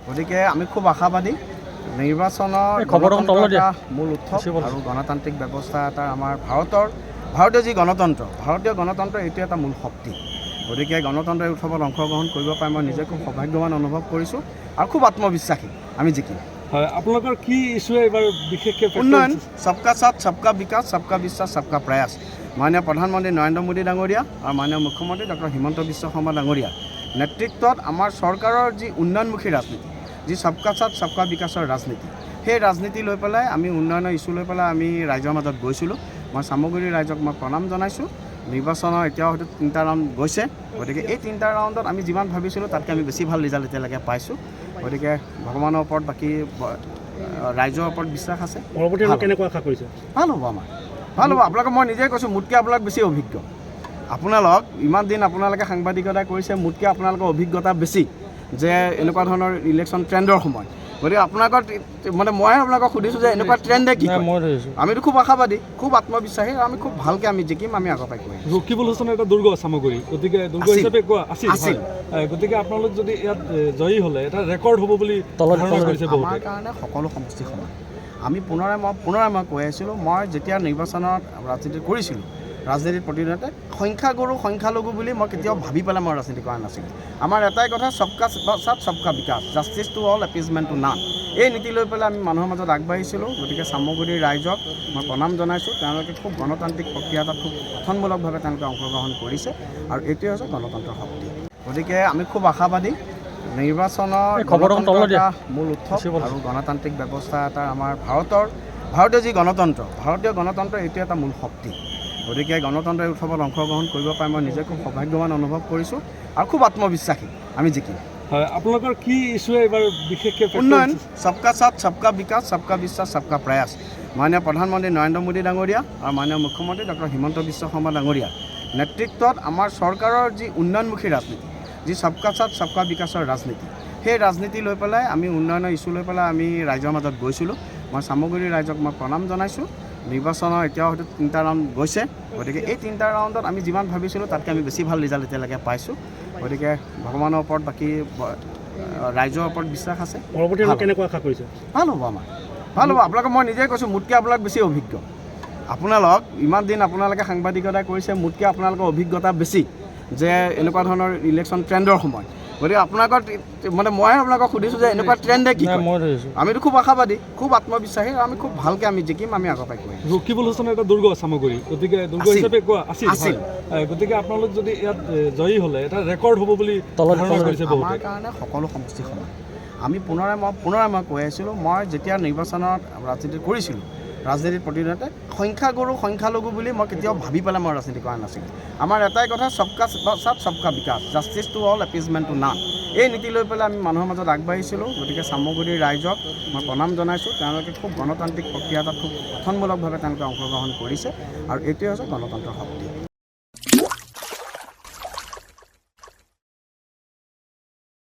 গতিকে আমি খুব আশাবাদী নিৰ্বাচনৰ মূল উৎসৱ আৰু গণতান্ত্ৰিক ব্যৱস্থা এটা আমাৰ ভাৰতীয় যি ভাৰতীয় গণতন্ত্ৰ এইটো এটা মূল শক্তি। গতিকে গণতন্ত্ৰৰ উৎসৱত অংশগ্ৰহণ কৰিব পাই মই নিজে খুব সৌভাগ্যৱান অনুভৱ কৰিছোঁ আৰু খুব আত্মবিশ্বাসী আমি জিকিম। হয়, আপোনালোকৰ কি ইছ্যুৱে এইবাৰ বিশেষকৈ উন্নয়ন, সবকা সাথ সবকা বিকাশ সবকা বিশ্বাস সবকা প্ৰয়াস। মাননীয় প্ৰধানমন্ত্ৰী নৰেন্দ্ৰ মোদী ডাঙৰীয়া আৰু মাননীয় মুখ্যমন্ত্ৰী ডক্টৰ হিমন্ত বিশ্ব শৰ্মা ডাঙৰীয়া নেতৃত্বত আমাৰ চৰকাৰৰ যি উন্নয়নমুখী ৰাজনীতি, যি সবকা সাথ সবকা বিকাশৰ ৰাজনীতি, সেই ৰাজনীতি লৈ পেলাই আমি উন্নয়নৰ ইছ্যু লৈ পেলাই আমি ৰাইজৰ মাজত গৈছিলোঁ। মই চামগুৰি ৰাইজক মই প্ৰণাম জনাইছোঁ। নিৰ্বাচনৰ এতিয়াও হয়তো 3টা ৰাউণ্ড গৈছে। গতিকে এই 3টা ৰাউণ্ডত আমি যিমান ভাবিছিলোঁ তাতকৈ আমি বেছি ভাল ৰিজাল্ট এতিয়ালৈকে পাইছোঁ। গতিকে ভগৱানৰ ওপৰত বাকী ৰাইজৰ ওপৰত বিশ্বাস আছে। পৰৱৰ্তী কেনেকুৱা আশা কৰিছে? ভাল হ'ব আমাৰ, ভাল হ'ব। আপোনালোকে মই নিজে কৈছোঁ, মোতকৈ আপোনালোক বেছি অভিজ্ঞ। আপোনালোক ইমান দিন আপোনালোকে সাংবাদিকতা কৰিছে, মোতকৈ আপোনালোকৰ অভিজ্ঞতা বেছি যে এনেকুৱা ধৰণৰ ইলেকশ্যন ট্ৰেণ্ডৰ সময়। গতিকে আপোনালোকৰ মই আপোনালোকক সুধিছোঁ যে এনেকুৱা ট্ৰেণ্ডে কি? আমিতো খুব আশাবাদী, খুব আত্মবিশ্বাসী, আৰু আমি খুব ভালকৈ আমি জিকিম, আমি আগৰ পৰাই কৈ আছোঁ। ৰকিবুল হুছেইনৰ এটা দুৰ্গ চামগুৰি, গতিকে দুৰ্গ হিচাপে কোৱা আছিল। গতিকে আপোনালোক যদি ইয়াত জয়ী হ'লে এটা ৰেকৰ্ড হ'ব বুলি ধাৰণা কৰিছে। আমাৰ কাৰণে সকলো সমষ্টি সমান। আমি পুনৰাই মই কৈ আছিলোঁ, মই যেতিয়া নিৰ্বাচনত ৰাজনীতি কৰিছিলোঁ, ৰাজনীতিৰ প্ৰতিদিনতে সংখ্যাগুৰু সংখ্যালঘু বুলি মই কেতিয়াও ভাবি পেলাই মই ৰাজনীতি কৰা নাছিলোঁ। আমাৰ এটাই কথা, সবকা সাথ সবকা বিকাশ, justice to all appeasement to none. এই নীতি লৈ পেলাই আমি মানুহৰ মাজত আগবাঢ়িছিলোঁ। গতিকে চামগুৰিৰ ৰাইজক মই প্ৰণাম জনাইছোঁ। তেওঁলোকে খুব গণতান্ত্ৰিক প্ৰক্ৰিয়া এটাত খুব গঠনমূলকভাৱে তেওঁলোকে অংশগ্ৰহণ কৰিছে, আৰু এইটোৱে হৈছে গণতন্ত্ৰৰ শক্তি। গতিকে আমি খুব আশাবাদী নিৰ্বাচনৰ মূল উৎসৱ আৰু গণতান্ত্ৰিক ব্যৱস্থা এটা আমাৰ ভাৰতীয় যি ভাৰতীয় গণতন্ত্ৰ এইটো এটা মূল শক্তি। গতিকে গণতন্ত্ৰৰ উৎসৱত অংশগ্ৰহণ কৰিব পাই মই নিজে খুব সৌভাগ্যৱান অনুভৱ কৰিছোঁ আৰু খুব আত্মবিশ্বাসী আমি জিকিম। হয়, আপোনালোকৰ কি ইছ্যুৱে এইবাৰ বিশেষকৈ উন্নয়ন, সবকা সাথ সবকা বিকাশ সবকা বিশ্বাস সবকা প্ৰয়াস। মাননীয় প্ৰধানমন্ত্ৰী নৰেন্দ্ৰ মোদী ডাঙৰীয়া আৰু মাননীয় মুখ্যমন্ত্ৰী ডক্টৰ হিমন্ত বিশ্ব শৰ্মা ডাঙৰীয়া নেতৃত্বত আমাৰ চৰকাৰৰ যি উন্নয়নমুখী ৰাজনীতি, যি সবকা সাথ সবকা বিকাশৰ ৰাজনীতি, সেই ৰাজনীতি লৈ পেলাই আমি উন্নয়নৰ ইছ্যু লৈ পেলাই আমি ৰাইজৰ মাজত গৈছিলোঁ। মই চামগুৰি ৰাইজক মই প্ৰণাম জনাইছোঁ। নিৰ্বাচনৰ এতিয়াও হয়তো 3টা ৰাউণ্ড গৈছে। গতিকে এই 3টা ৰাউণ্ডত আমি যিমান ভাবিছিলোঁ তাতকৈ আমি বেছি ভাল ৰিজাল্ট এতিয়ালৈকে পাইছোঁ। গতিকে ভগৱানৰ ওপৰত বাকী ৰাইজৰ ওপৰত বিশ্বাস আছে। পৰৱৰ্তী কেনেকুৱা আশা কৰিছে? ভাল হ'ব আমাৰ, ভাল হ'ব। আপোনালোকে মই নিজে কৈছোঁ, মোতকৈ আপোনালোক বেছি অভিজ্ঞ। আপোনালোক ইমান দিন আপোনালোকে সাংবাদিকতা কৰিছে, মোতকৈ আপোনালোকৰ অভিজ্ঞতা বেছি যে এনেকুৱা ধৰণৰ ইলেকশ্যন ট্ৰেণ্ডৰ সময়। গতিকে আপোনালোকৰ মই আপোনালোকক সুধিছোঁ যে এনেকুৱা ট্ৰেণ্ডে কি? আমিতো খুব আশাবাদী, খুব আত্মবিশ্বাসী, আৰু আমি খুব ভালকৈ আমি জিকিম, আমি আগৰ পৰাই কৈ আছোঁ। ৰকিবুল হুছেইনৰ এটা দুৰ্গ চামগুৰি, গতিকে দুৰ্গ হিচাপে কোৱা আছিল। গতিকে আপোনালোক যদি ইয়াত জয়ী হ'লে এটা ৰেকৰ্ড হ'ব বুলি ধাৰণা কৰিছে। আমাৰ কাৰণে সকলো সমষ্টি সমান। আমি পুনৰাই মই কৈ আছিলোঁ, মই যেতিয়া নিৰ্বাচনত ৰাজনীতি কৰিছিলোঁ, ৰাজনীতিৰ প্ৰতিদিনতে সংখ্যাগুৰু সংখ্যালঘু বুলি মই কেতিয়াও ভাবি পেলাই মই ৰাজনীতি কৰা নাছিলোঁ। আমাৰ এটাই কথা, সবকা সাথ সবকা বিকাশ, justice to all appeasement to none. এই নীতি লৈ পেলাই আমি মানুহৰ মাজত আগবাঢ়িছিলোঁ। গতিকে চামগুৰিৰ ৰাইজক মই প্ৰণাম জনাইছোঁ। তেওঁলোকে খুব গণতান্ত্ৰিক প্ৰক্ৰিয়া এটাত খুব গঠনমূলকভাৱে তেওঁলোকে অংশগ্ৰহণ কৰিছে, আৰু এইটোৱে হৈছে গণতন্ত্ৰৰ শক্তি।